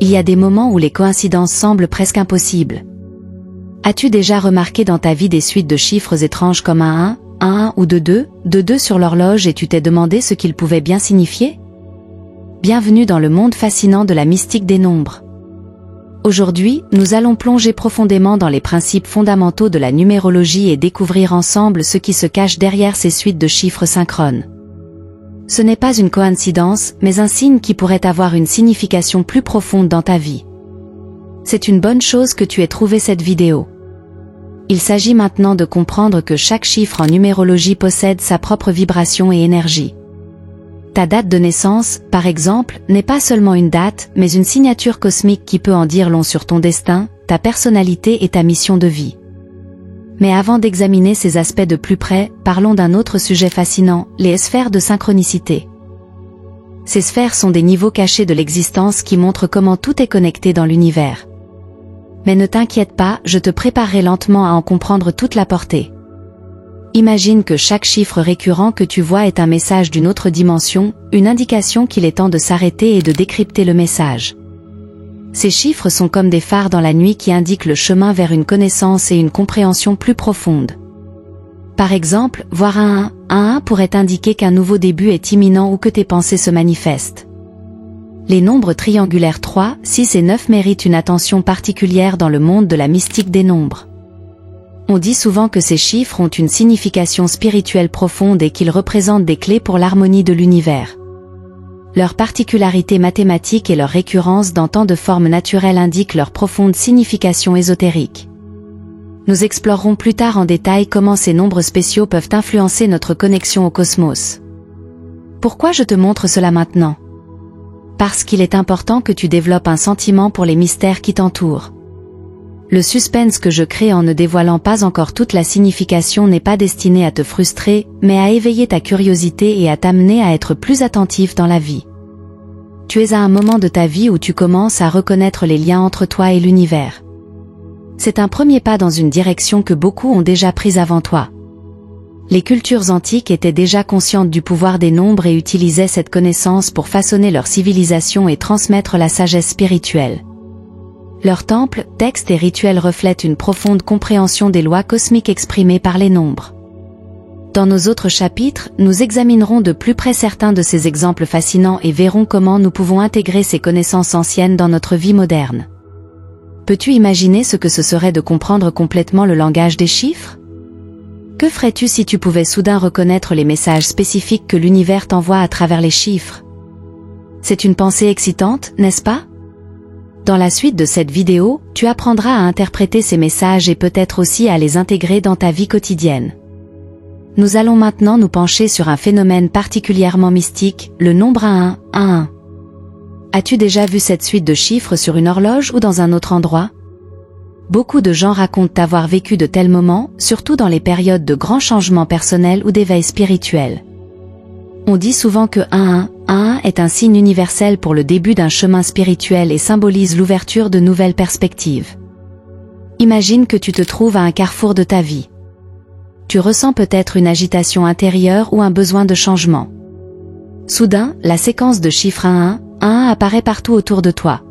Il y a des moments où les coïncidences semblent presque impossibles. As-tu déjà remarqué dans ta vie des suites de chiffres étranges comme un 1 ou 2 sur l'horloge et tu t'es demandé ce qu'ils pouvaient bien signifier? Bienvenue dans le monde fascinant de la mystique des nombres. Aujourd'hui, nous allons plonger profondément dans les principes fondamentaux de la numérologie et découvrir ensemble ce qui se cache derrière ces suites de chiffres synchrones. Ce n'est pas une coïncidence, mais un signe qui pourrait avoir une signification plus profonde dans ta vie. C'est une bonne chose que tu aies trouvé cette vidéo. Il s'agit maintenant de comprendre que chaque chiffre en numérologie possède sa propre vibration et énergie. Ta date de naissance, par exemple, n'est pas seulement une date, mais une signature cosmique qui peut en dire long sur ton destin, ta personnalité et ta mission de vie. Mais avant d'examiner ces aspects de plus près, parlons d'un autre sujet fascinant, les sphères de synchronicité. Ces sphères sont des niveaux cachés de l'existence qui montrent comment tout est connecté dans l'univers. Mais ne t'inquiète pas, je te préparerai lentement à en comprendre toute la portée. Imagine que chaque chiffre récurrent que tu vois est un message d'une autre dimension, une indication qu'il est temps de s'arrêter et de décrypter le message. Ces chiffres sont comme des phares dans la nuit qui indiquent le chemin vers une connaissance et une compréhension plus profonde. Par exemple, voir un 1 pourrait indiquer qu'un nouveau début est imminent ou que tes pensées se manifestent. Les nombres triangulaires 3, 6 et 9 méritent une attention particulière dans le monde de la mystique des nombres. On dit souvent que ces chiffres ont une signification spirituelle profonde et qu'ils représentent des clés pour l'harmonie de l'univers. Leur particularité mathématique et leur récurrence dans tant de formes naturelles indiquent leur profonde signification ésotérique. Nous explorerons plus tard en détail comment ces nombres spéciaux peuvent influencer notre connexion au cosmos. Pourquoi je te montre cela maintenant? Parce qu'il est important que tu développes un sentiment pour les mystères qui t'entourent. Le suspense que je crée en ne dévoilant pas encore toute la signification n'est pas destiné à te frustrer, mais à éveiller ta curiosité et à t'amener à être plus attentif dans la vie. Tu es à un moment de ta vie où tu commences à reconnaître les liens entre toi et l'univers. C'est un premier pas dans une direction que beaucoup ont déjà prise avant toi. Les cultures antiques étaient déjà conscientes du pouvoir des nombres et utilisaient cette connaissance pour façonner leur civilisation et transmettre la sagesse spirituelle. Leurs temples, textes et rituels reflètent une profonde compréhension des lois cosmiques exprimées par les nombres. Dans nos autres chapitres, nous examinerons de plus près certains de ces exemples fascinants et verrons comment nous pouvons intégrer ces connaissances anciennes dans notre vie moderne. Peux-tu imaginer ce que ce serait de comprendre complètement le langage des chiffres? Que ferais-tu si tu pouvais soudain reconnaître les messages spécifiques que l'univers t'envoie à travers les chiffres? C'est une pensée excitante, n'est-ce pas? Dans la suite de cette vidéo, tu apprendras à interpréter ces messages et peut-être aussi à les intégrer dans ta vie quotidienne. Nous allons maintenant nous pencher sur un phénomène particulièrement mystique, le nombre 1. As-tu déjà vu cette suite de chiffres sur une horloge ou dans un autre endroit? Beaucoup de gens racontent avoir vécu de tels moments, surtout dans les périodes de grands changements personnels ou d'éveil spirituel. On dit souvent que 1 est un signe universel pour le début d'un chemin spirituel et symbolise l'ouverture de nouvelles perspectives. Imagine que tu te trouves à un carrefour de ta vie. Tu ressens peut-être une agitation intérieure ou un besoin de changement. Soudain, la séquence de chiffres 1 apparaît partout autour de toi.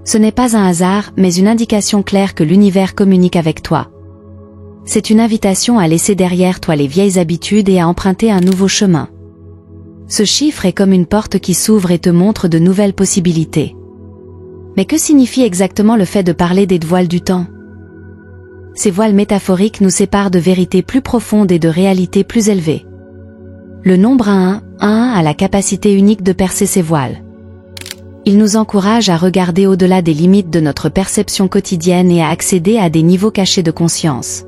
Ce n'est pas un hasard, mais une indication claire que l'univers communique avec toi. C'est une invitation à laisser derrière toi les vieilles habitudes et à emprunter un nouveau chemin. Ce chiffre est comme une porte qui s'ouvre et te montre de nouvelles possibilités. Mais que signifie exactement le fait de parler des voiles du temps? Ces voiles métaphoriques nous séparent de vérités plus profondes et de réalités plus élevées. Le nombre 1 a la capacité unique de percer ces voiles. Il nous encourage à regarder au-delà des limites de notre perception quotidienne et à accéder à des niveaux cachés de conscience.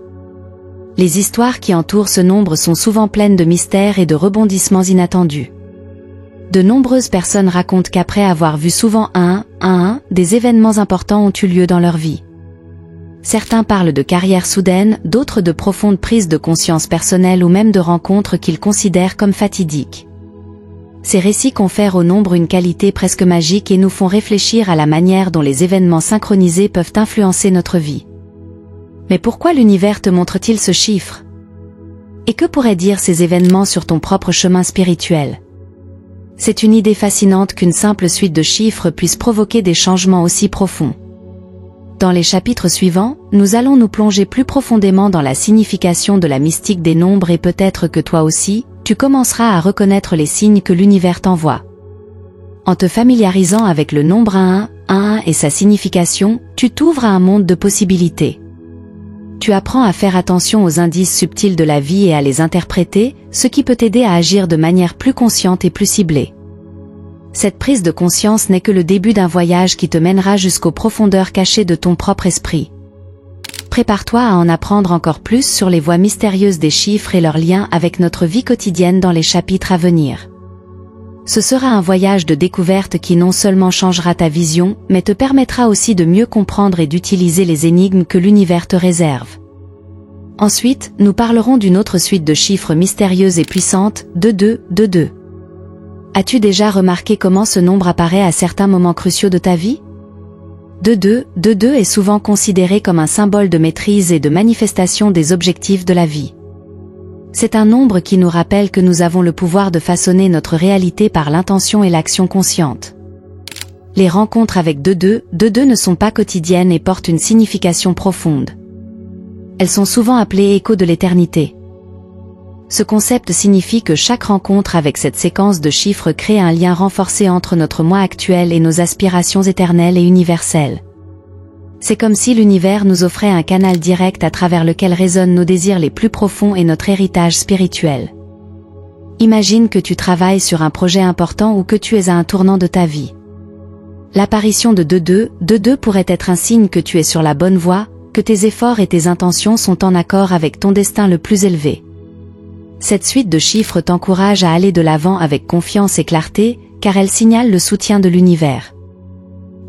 Les histoires qui entourent ce nombre sont souvent pleines de mystères et de rebondissements inattendus. De nombreuses personnes racontent qu'après avoir vu souvent 1, des événements importants ont eu lieu dans leur vie. Certains parlent de carrières soudaines, d'autres de profondes prises de conscience personnelles ou même de rencontres qu'ils considèrent comme fatidiques. Ces récits confèrent au nombre une qualité presque magique et nous font réfléchir à la manière dont les événements synchronisés peuvent influencer notre vie. Mais pourquoi l'univers te montre-t-il ce chiffre? Et que pourraient dire ces événements sur ton propre chemin spirituel? C'est une idée fascinante qu'une simple suite de chiffres puisse provoquer des changements aussi profonds. Dans les chapitres suivants, nous allons nous plonger plus profondément dans la signification de la mystique des nombres et peut-être que toi aussi, tu commenceras à reconnaître les signes que l'univers t'envoie. En te familiarisant avec le nombre 11 et sa signification, tu t'ouvres à un monde de possibilités. Tu apprends à faire attention aux indices subtils de la vie et à les interpréter, ce qui peut t'aider à agir de manière plus consciente et plus ciblée. Cette prise de conscience n'est que le début d'un voyage qui te mènera jusqu'aux profondeurs cachées de ton propre esprit. Prépare-toi à en apprendre encore plus sur les voies mystérieuses des chiffres et leurs liens avec notre vie quotidienne dans les chapitres à venir. Ce sera un voyage de découverte qui non seulement changera ta vision, mais te permettra aussi de mieux comprendre et d'utiliser les énigmes que l'univers te réserve. Ensuite, nous parlerons d'une autre suite de chiffres mystérieuses et puissantes, 22. As-tu déjà remarqué comment ce nombre apparaît à certains moments cruciaux de ta vie ? 22 est souvent considéré comme un symbole de maîtrise et de manifestation des objectifs de la vie. C'est un nombre qui nous rappelle que nous avons le pouvoir de façonner notre réalité par l'intention et l'action consciente. Les rencontres avec 22 ne sont pas quotidiennes et portent une signification profonde. Elles sont souvent appelées échos de l'éternité. Ce concept signifie que chaque rencontre avec cette séquence de chiffres crée un lien renforcé entre notre moi actuel et nos aspirations éternelles et universelles. C'est comme si l'univers nous offrait un canal direct à travers lequel résonnent nos désirs les plus profonds et notre héritage spirituel. Imagine que tu travailles sur un projet important ou que tu es à un tournant de ta vie. L'apparition de 22 pourrait être un signe que tu es sur la bonne voie, que tes efforts et tes intentions sont en accord avec ton destin le plus élevé. Cette suite de chiffres t'encourage à aller de l'avant avec confiance et clarté, car elle signale le soutien de l'univers.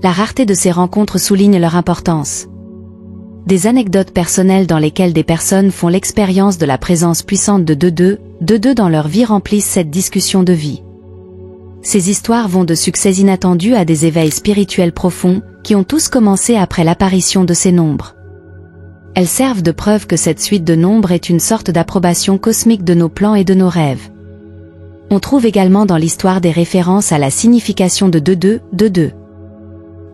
La rareté de ces rencontres souligne leur importance. Des anecdotes personnelles dans lesquelles des personnes font l'expérience de la présence puissante de 22 dans leur vie remplissent cette discussion de vie. Ces histoires vont de succès inattendus à des éveils spirituels profonds, qui ont tous commencé après l'apparition de ces nombres. Elles servent de preuve que cette suite de nombres est une sorte d'approbation cosmique de nos plans et de nos rêves. On trouve également dans l'histoire des références à la signification de 22.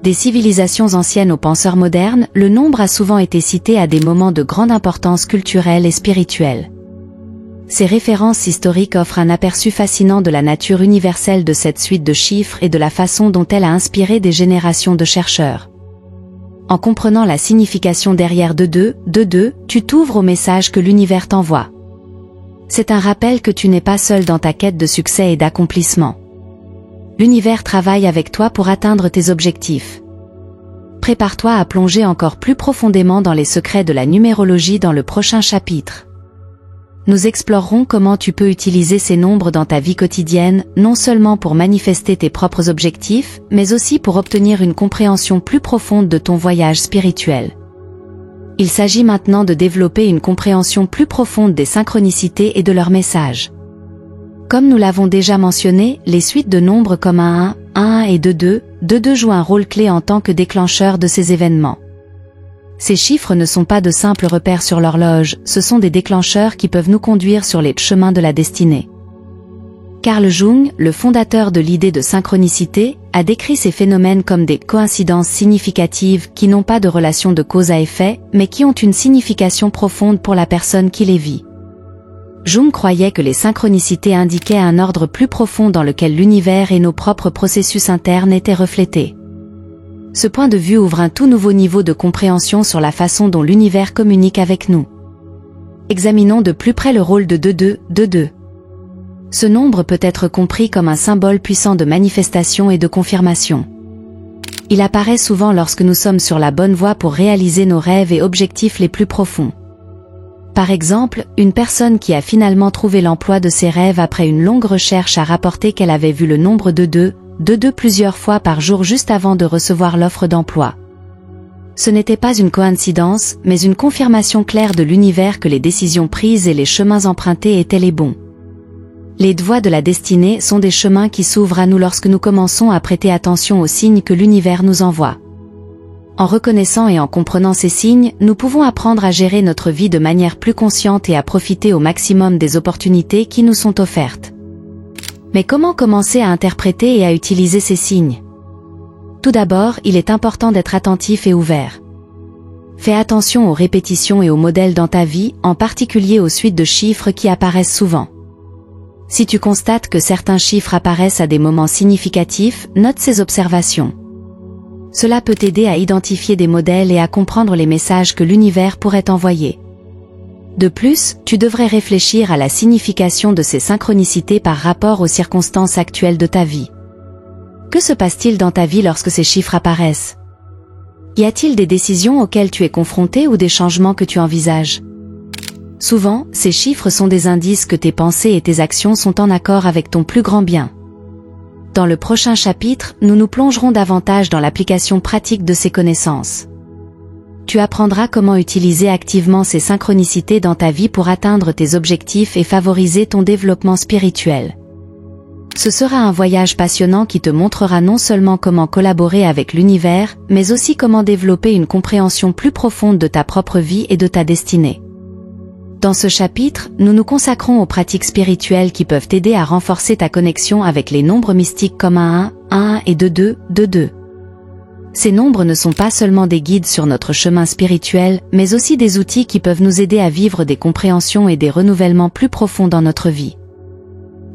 Des civilisations anciennes aux penseurs modernes, le nombre a souvent été cité à des moments de grande importance culturelle et spirituelle. Ces références historiques offrent un aperçu fascinant de la nature universelle de cette suite de chiffres et de la façon dont elle a inspiré des générations de chercheurs. En comprenant la signification derrière 22, tu t'ouvres au message que l'univers t'envoie. C'est un rappel que tu n'es pas seul dans ta quête de succès et d'accomplissement. L'univers travaille avec toi pour atteindre tes objectifs. Prépare-toi à plonger encore plus profondément dans les secrets de la numérologie dans le prochain chapitre. Nous explorerons comment tu peux utiliser ces nombres dans ta vie quotidienne, non seulement pour manifester tes propres objectifs, mais aussi pour obtenir une compréhension plus profonde de ton voyage spirituel. Il s'agit maintenant de développer une compréhension plus profonde des synchronicités et de leurs messages. Comme nous l'avons déjà mentionné, les suites de nombres comme 11 et 22 jouent un rôle clé en tant que déclencheur de ces événements. Ces chiffres ne sont pas de simples repères sur l'horloge, ce sont des déclencheurs qui peuvent nous conduire sur les chemins de la destinée. Carl Jung, le fondateur de l'idée de synchronicité, a décrit ces phénomènes comme des coïncidences significatives qui n'ont pas de relation de cause à effet, mais qui ont une signification profonde pour la personne qui les vit. Jung croyait que les synchronicités indiquaient un ordre plus profond dans lequel l'univers et nos propres processus internes étaient reflétés. Ce point de vue ouvre un tout nouveau niveau de compréhension sur la façon dont l'univers communique avec nous. Examinons de plus près le rôle de 22. Ce nombre peut être compris comme un symbole puissant de manifestation et de confirmation. Il apparaît souvent lorsque nous sommes sur la bonne voie pour réaliser nos rêves et objectifs les plus profonds. Par exemple, une personne qui a finalement trouvé l'emploi de ses rêves après une longue recherche a rapporté qu'elle avait vu le nombre 22 plusieurs fois par jour juste avant de recevoir l'offre d'emploi. Ce n'était pas une coïncidence, mais une confirmation claire de l'univers que les décisions prises et les chemins empruntés étaient les bons. Les voies de la destinée sont des chemins qui s'ouvrent à nous lorsque nous commençons à prêter attention aux signes que l'univers nous envoie. En reconnaissant et en comprenant ces signes, nous pouvons apprendre à gérer notre vie de manière plus consciente et à profiter au maximum des opportunités qui nous sont offertes. Mais comment commencer à interpréter et à utiliser ces signes? Tout d'abord, il est important d'être attentif et ouvert. Fais attention aux répétitions et aux modèles dans ta vie, en particulier aux suites de chiffres qui apparaissent souvent. Si tu constates que certains chiffres apparaissent à des moments significatifs, note ces observations. Cela peut t'aider à identifier des modèles et à comprendre les messages que l'univers pourrait t'envoyer. De plus, tu devrais réfléchir à la signification de ces synchronicités par rapport aux circonstances actuelles de ta vie. Que se passe-t-il dans ta vie lorsque ces chiffres apparaissent? Y a-t-il des décisions auxquelles tu es confronté ou des changements que tu envisages? Souvent, ces chiffres sont des indices que tes pensées et tes actions sont en accord avec ton plus grand bien. Dans le prochain chapitre, nous nous plongerons davantage dans l'application pratique de ces connaissances. Tu apprendras comment utiliser activement ces synchronicités dans ta vie pour atteindre tes objectifs et favoriser ton développement spirituel. Ce sera un voyage passionnant qui te montrera non seulement comment collaborer avec l'univers, mais aussi comment développer une compréhension plus profonde de ta propre vie et de ta destinée. Dans ce chapitre, nous nous consacrons aux pratiques spirituelles qui peuvent t'aider à renforcer ta connexion avec les nombres mystiques comme 1, 1 et 2, 2. Ces nombres ne sont pas seulement des guides sur notre chemin spirituel, mais aussi des outils qui peuvent nous aider à vivre des compréhensions et des renouvellements plus profonds dans notre vie.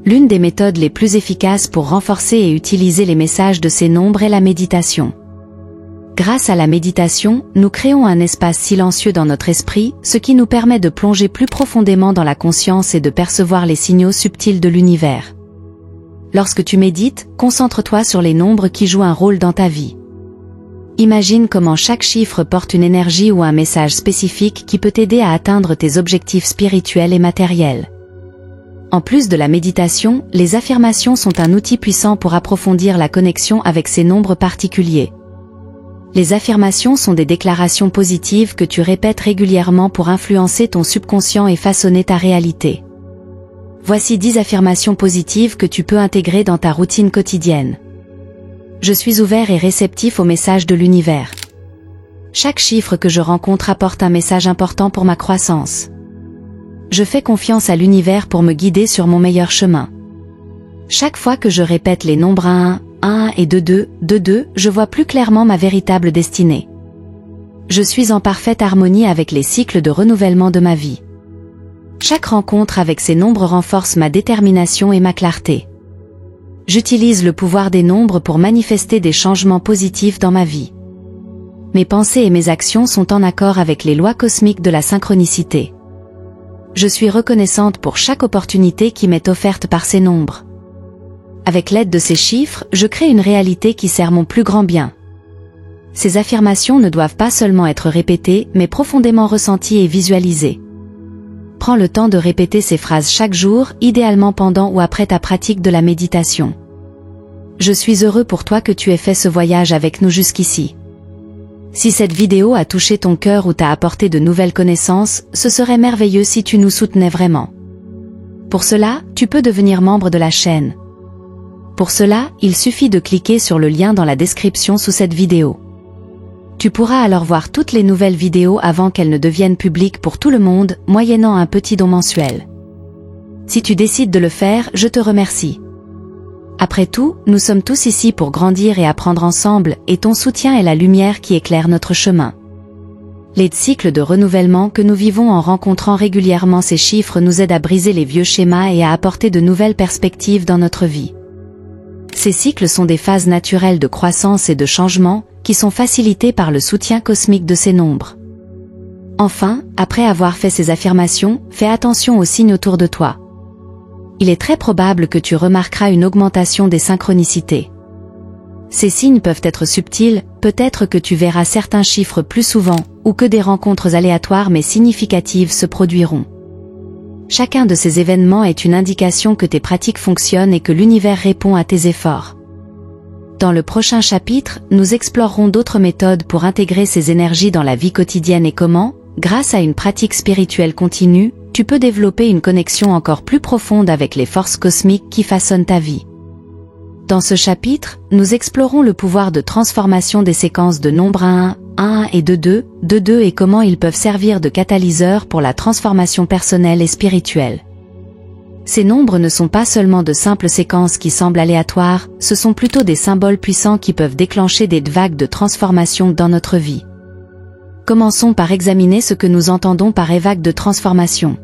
L'une des méthodes les plus efficaces pour renforcer et utiliser les messages de ces nombres est la méditation. Grâce à la méditation, nous créons un espace silencieux dans notre esprit, ce qui nous permet de plonger plus profondément dans la conscience et de percevoir les signaux subtils de l'univers. Lorsque tu médites, concentre-toi sur les nombres qui jouent un rôle dans ta vie. Imagine comment chaque chiffre porte une énergie ou un message spécifique qui peut t'aider à atteindre tes objectifs spirituels et matériels. En plus de la méditation, les affirmations sont un outil puissant pour approfondir la connexion avec ces nombres particuliers. Les affirmations sont des déclarations positives que tu répètes régulièrement pour influencer ton subconscient et façonner ta réalité. Voici 10 affirmations positives que tu peux intégrer dans ta routine quotidienne. Je suis ouvert et réceptif aux messages de l'univers. Chaque chiffre que je rencontre apporte un message important pour ma croissance. Je fais confiance à l'univers pour me guider sur mon meilleur chemin. Chaque fois que je répète les nombres 1 et 2, je vois plus clairement ma véritable destinée. Je suis en parfaite harmonie avec les cycles de renouvellement de ma vie. Chaque rencontre avec ces nombres renforce ma détermination et ma clarté. J'utilise le pouvoir des nombres pour manifester des changements positifs dans ma vie. Mes pensées et mes actions sont en accord avec les lois cosmiques de la synchronicité. Je suis reconnaissante pour chaque opportunité qui m'est offerte par ces nombres. Avec l'aide de ces chiffres, je crée une réalité qui sert mon plus grand bien. Ces affirmations ne doivent pas seulement être répétées, mais profondément ressenties et visualisées. Prends le temps de répéter ces phrases chaque jour, idéalement pendant ou après ta pratique de la méditation. Je suis heureux pour toi que tu aies fait ce voyage avec nous jusqu'ici. Si cette vidéo a touché ton cœur ou t'a apporté de nouvelles connaissances, ce serait merveilleux si tu nous soutenais vraiment. Pour cela, tu peux devenir membre de la chaîne. Pour cela, il suffit de cliquer sur le lien dans la description sous cette vidéo. Tu pourras alors voir toutes les nouvelles vidéos avant qu'elles ne deviennent publiques pour tout le monde, moyennant un petit don mensuel. Si tu décides de le faire, je te remercie. Après tout, nous sommes tous ici pour grandir et apprendre ensemble, et ton soutien est la lumière qui éclaire notre chemin. Les cycles de renouvellement que nous vivons en rencontrant régulièrement ces chiffres nous aident à briser les vieux schémas et à apporter de nouvelles perspectives dans notre vie. Ces cycles sont des phases naturelles de croissance et de changement, qui sont facilitées par le soutien cosmique de ces nombres. Enfin, après avoir fait ces affirmations, fais attention aux signes autour de toi. Il est très probable que tu remarqueras une augmentation des synchronicités. Ces signes peuvent être subtils, peut-être que tu verras certains chiffres plus souvent, ou que des rencontres aléatoires mais significatives se produiront. Chacun de ces événements est une indication que tes pratiques fonctionnent et que l'univers répond à tes efforts. Dans le prochain chapitre, nous explorerons d'autres méthodes pour intégrer ces énergies dans la vie quotidienne et comment, grâce à une pratique spirituelle continue, tu peux développer une connexion encore plus profonde avec les forces cosmiques qui façonnent ta vie. Dans ce chapitre, nous explorons le pouvoir de transformation des séquences de nombres 1 et 2 et comment ils peuvent servir de catalyseur pour la transformation personnelle et spirituelle. Ces nombres ne sont pas seulement de simples séquences qui semblent aléatoires, ce sont plutôt des symboles puissants qui peuvent déclencher des vagues de transformation dans notre vie. Commençons par examiner ce que nous entendons par vagues de transformation.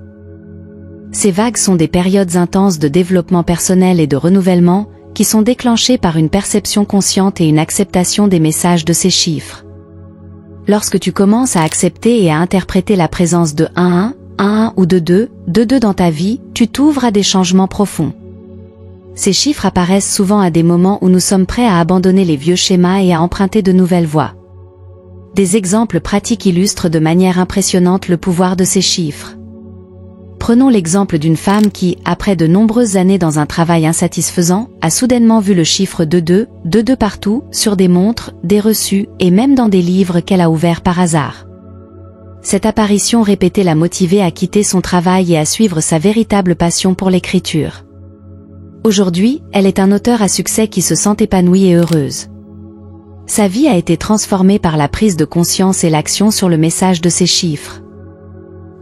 Ces vagues sont des périodes intenses de développement personnel et de renouvellement, qui sont déclenchées par une perception consciente et une acceptation des messages de ces chiffres. Lorsque tu commences à accepter et à interpréter la présence de 1-1, 1-1 ou de 2-2 dans ta vie, tu t'ouvres à des changements profonds. Ces chiffres apparaissent souvent à des moments où nous sommes prêts à abandonner les vieux schémas et à emprunter de nouvelles voies. Des exemples pratiques illustrent de manière impressionnante le pouvoir de ces chiffres. Prenons l'exemple d'une femme qui, après de nombreuses années dans un travail insatisfaisant, a soudainement vu le chiffre 2-2 partout, sur des montres, des reçus, et même dans des livres qu'elle a ouverts par hasard. Cette apparition répétée l'a motivée à quitter son travail et à suivre sa véritable passion pour l'écriture. Aujourd'hui, elle est un auteur à succès qui se sent épanouie et heureuse. Sa vie a été transformée par la prise de conscience et l'action sur le message de ces chiffres.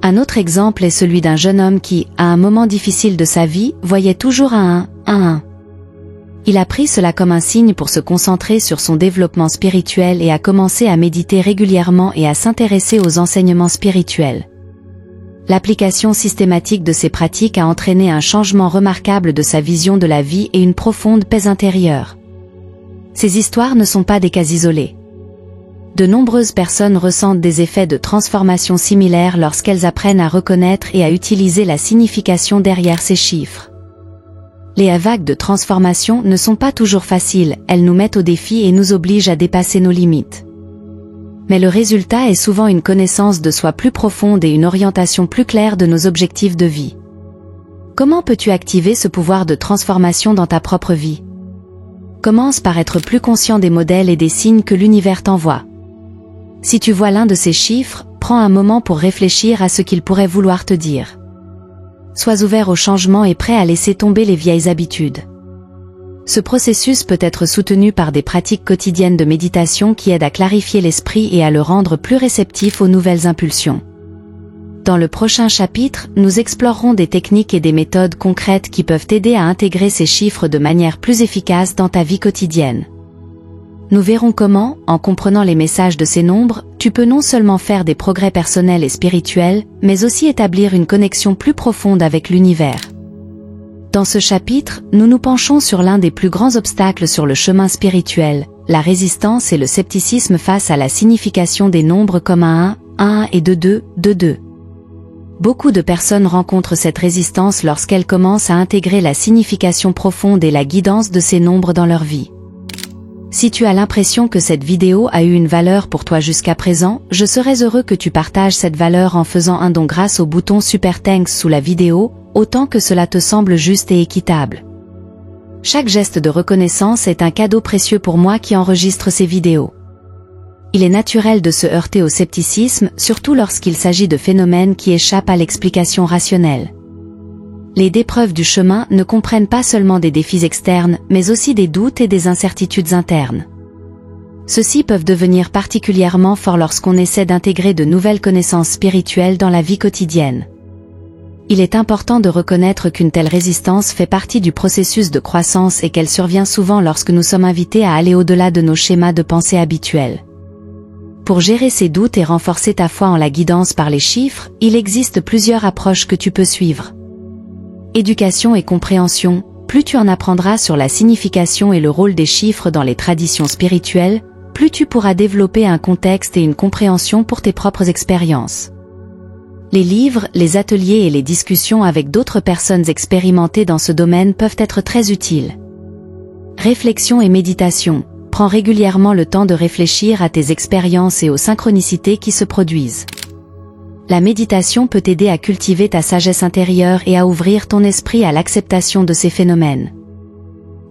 Un autre exemple est celui d'un jeune homme qui, à un moment difficile de sa vie, voyait toujours un 1-1. Il a pris cela comme un signe pour se concentrer sur son développement spirituel et a commencé à méditer régulièrement et à s'intéresser aux enseignements spirituels. L'application systématique de ces pratiques a entraîné un changement remarquable de sa vision de la vie et une profonde paix intérieure. Ces histoires ne sont pas des cas isolés. De nombreuses personnes ressentent des effets de transformation similaires lorsqu'elles apprennent à reconnaître et à utiliser la signification derrière ces chiffres. Les vagues de transformation ne sont pas toujours faciles, elles nous mettent au défi et nous obligent à dépasser nos limites. Mais le résultat est souvent une connaissance de soi plus profonde et une orientation plus claire de nos objectifs de vie. Comment peux-tu activer ce pouvoir de transformation dans ta propre vie? Commence par être plus conscient des modèles et des signes que l'univers t'envoie. Si tu vois l'un de ces chiffres, prends un moment pour réfléchir à ce qu'il pourrait vouloir te dire. Sois ouvert au changement et prêt à laisser tomber les vieilles habitudes. Ce processus peut être soutenu par des pratiques quotidiennes de méditation qui aident à clarifier l'esprit et à le rendre plus réceptif aux nouvelles impulsions. Dans le prochain chapitre, nous explorerons des techniques et des méthodes concrètes qui peuvent t'aider à intégrer ces chiffres de manière plus efficace dans ta vie quotidienne. Nous verrons comment, en comprenant les messages de ces nombres, tu peux non seulement faire des progrès personnels et spirituels, mais aussi établir une connexion plus profonde avec l'univers. Dans ce chapitre, nous nous penchons sur l'un des plus grands obstacles sur le chemin spirituel, la résistance et le scepticisme face à la signification des nombres comme 1-1 et 2-2. Beaucoup de personnes rencontrent cette résistance lorsqu'elles commencent à intégrer la signification profonde et la guidance de ces nombres dans leur vie. Si tu as l'impression que cette vidéo a eu une valeur pour toi jusqu'à présent, je serais heureux que tu partages cette valeur en faisant un don grâce au bouton Super Thanks sous la vidéo, autant que cela te semble juste et équitable. Chaque geste de reconnaissance est un cadeau précieux pour moi qui enregistre ces vidéos. Il est naturel de se heurter au scepticisme, surtout lorsqu'il s'agit de phénomènes qui échappent à l'explication rationnelle. Les épreuves du chemin ne comprennent pas seulement des défis externes, mais aussi des doutes et des incertitudes internes. Ceux-ci peuvent devenir particulièrement forts lorsqu'on essaie d'intégrer de nouvelles connaissances spirituelles dans la vie quotidienne. Il est important de reconnaître qu'une telle résistance fait partie du processus de croissance et qu'elle survient souvent lorsque nous sommes invités à aller au-delà de nos schémas de pensée habituels. Pour gérer ces doutes et renforcer ta foi en la guidance par les chiffres, il existe plusieurs approches que tu peux suivre. Éducation et compréhension, plus tu en apprendras sur la signification et le rôle des chiffres dans les traditions spirituelles, plus tu pourras développer un contexte et une compréhension pour tes propres expériences. Les livres, les ateliers et les discussions avec d'autres personnes expérimentées dans ce domaine peuvent être très utiles. Réflexion et méditation, prends régulièrement le temps de réfléchir à tes expériences et aux synchronicités qui se produisent. La méditation peut t'aider à cultiver ta sagesse intérieure et à ouvrir ton esprit à l'acceptation de ces phénomènes.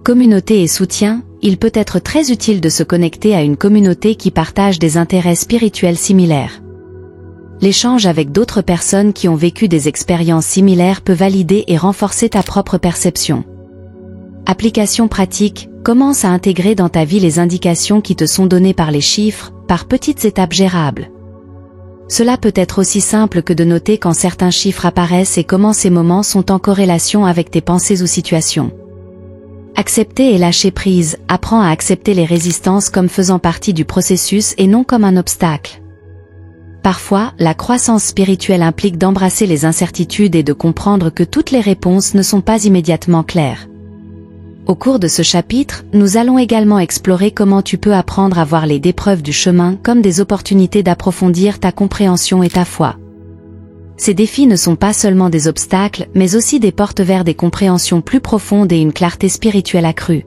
Communauté et soutien, il peut être très utile de se connecter à une communauté qui partage des intérêts spirituels similaires. L'échange avec d'autres personnes qui ont vécu des expériences similaires peut valider et renforcer ta propre perception. Application pratique, commence à intégrer dans ta vie les indications qui te sont données par les chiffres, par petites étapes gérables. Cela peut être aussi simple que de noter quand certains chiffres apparaissent et comment ces moments sont en corrélation avec tes pensées ou situations. Accepter et lâcher prise, apprends à accepter les résistances comme faisant partie du processus et non comme un obstacle. Parfois, la croissance spirituelle implique d'embrasser les incertitudes et de comprendre que toutes les réponses ne sont pas immédiatement claires. Au cours de ce chapitre, nous allons également explorer comment tu peux apprendre à voir les épreuves du chemin comme des opportunités d'approfondir ta compréhension et ta foi. Ces défis ne sont pas seulement des obstacles, mais aussi des portes vers des compréhensions plus profondes et une clarté spirituelle accrue.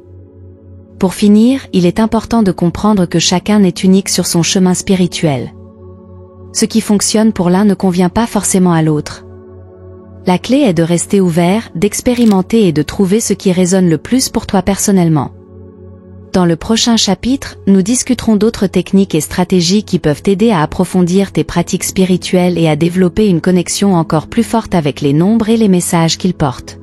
Pour finir, il est important de comprendre que chacun est unique sur son chemin spirituel. Ce qui fonctionne pour l'un ne convient pas forcément à l'autre. La clé est de rester ouvert, d'expérimenter et de trouver ce qui résonne le plus pour toi personnellement. Dans le prochain chapitre, nous discuterons d'autres techniques et stratégies qui peuvent t'aider à approfondir tes pratiques spirituelles et à développer une connexion encore plus forte avec les nombres et les messages qu'ils portent.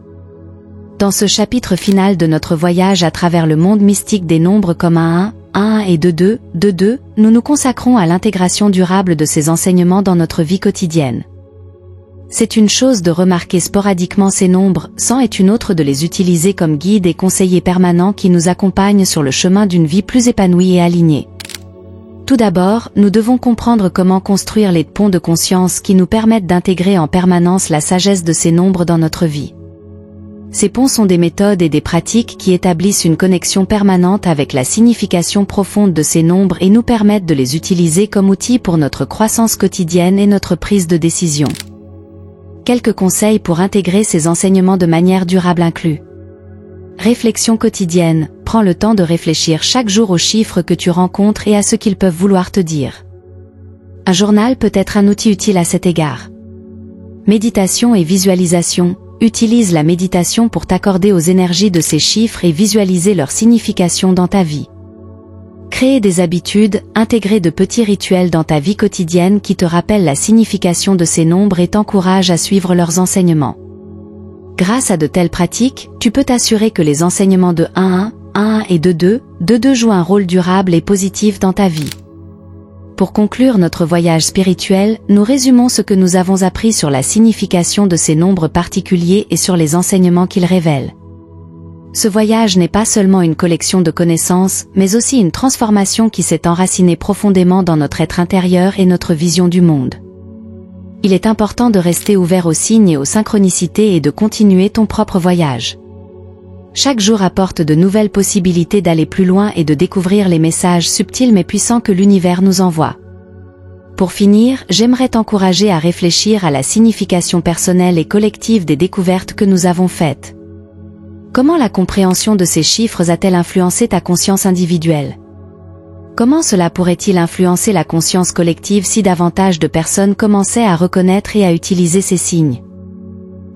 Dans ce chapitre final de notre voyage à travers le monde mystique des nombres comme 1, 1 et 2, nous nous consacrons à l'intégration durable de ces enseignements dans notre vie quotidienne. C'est une chose de remarquer sporadiquement ces nombres, c'en est une autre de les utiliser comme guide et conseiller permanent qui nous accompagne sur le chemin d'une vie plus épanouie et alignée. Tout d'abord, nous devons comprendre comment construire les ponts de conscience qui nous permettent d'intégrer en permanence la sagesse de ces nombres dans notre vie. Ces ponts sont des méthodes et des pratiques qui établissent une connexion permanente avec la signification profonde de ces nombres et nous permettent de les utiliser comme outils pour notre croissance quotidienne et notre prise de décision. Quelques conseils pour intégrer ces enseignements de manière durable incluent. Réflexion quotidienne, prends le temps de réfléchir chaque jour aux chiffres que tu rencontres et à ce qu'ils peuvent vouloir te dire. Un journal peut être un outil utile à cet égard. Méditation et visualisation, utilise la méditation pour t'accorder aux énergies de ces chiffres et visualiser leur signification dans ta vie. Créer des habitudes, intégrer de petits rituels dans ta vie quotidienne qui te rappellent la signification de ces nombres et t'encouragent à suivre leurs enseignements. Grâce à de telles pratiques, tu peux t'assurer que les enseignements de 1, 1 et 2 jouent un rôle durable et positif dans ta vie. Pour conclure notre voyage spirituel, nous résumons ce que nous avons appris sur la signification de ces nombres particuliers et sur les enseignements qu'ils révèlent. Ce voyage n'est pas seulement une collection de connaissances, mais aussi une transformation qui s'est enracinée profondément dans notre être intérieur et notre vision du monde. Il est important de rester ouvert aux signes et aux synchronicités et de continuer ton propre voyage. Chaque jour apporte de nouvelles possibilités d'aller plus loin et de découvrir les messages subtils mais puissants que l'univers nous envoie. Pour finir, j'aimerais t'encourager à réfléchir à la signification personnelle et collective des découvertes que nous avons faites. Comment la compréhension de ces chiffres a-t-elle influencé ta conscience individuelle? Comment cela pourrait-il influencer la conscience collective si davantage de personnes commençaient à reconnaître et à utiliser ces signes?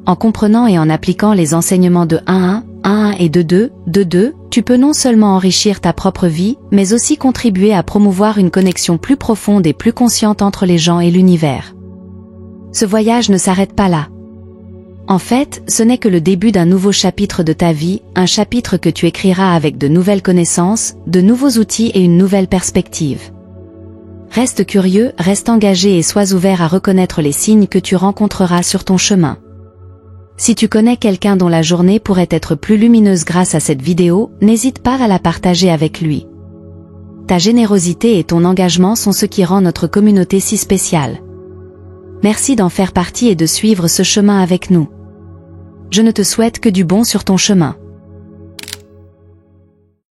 En comprenant et en appliquant les enseignements de 1 et 2, tu peux non seulement enrichir ta propre vie, mais aussi contribuer à promouvoir une connexion plus profonde et plus consciente entre les gens et l'univers. Ce voyage ne s'arrête pas là. En fait, ce n'est que le début d'un nouveau chapitre de ta vie, un chapitre que tu écriras avec de nouvelles connaissances, de nouveaux outils et une nouvelle perspective. Reste curieux, reste engagé et sois ouvert à reconnaître les signes que tu rencontreras sur ton chemin. Si tu connais quelqu'un dont la journée pourrait être plus lumineuse grâce à cette vidéo, n'hésite pas à la partager avec lui. Ta générosité et ton engagement sont ce qui rend notre communauté si spéciale. Merci d'en faire partie et de suivre ce chemin avec nous. Je ne te souhaite que du bon sur ton chemin.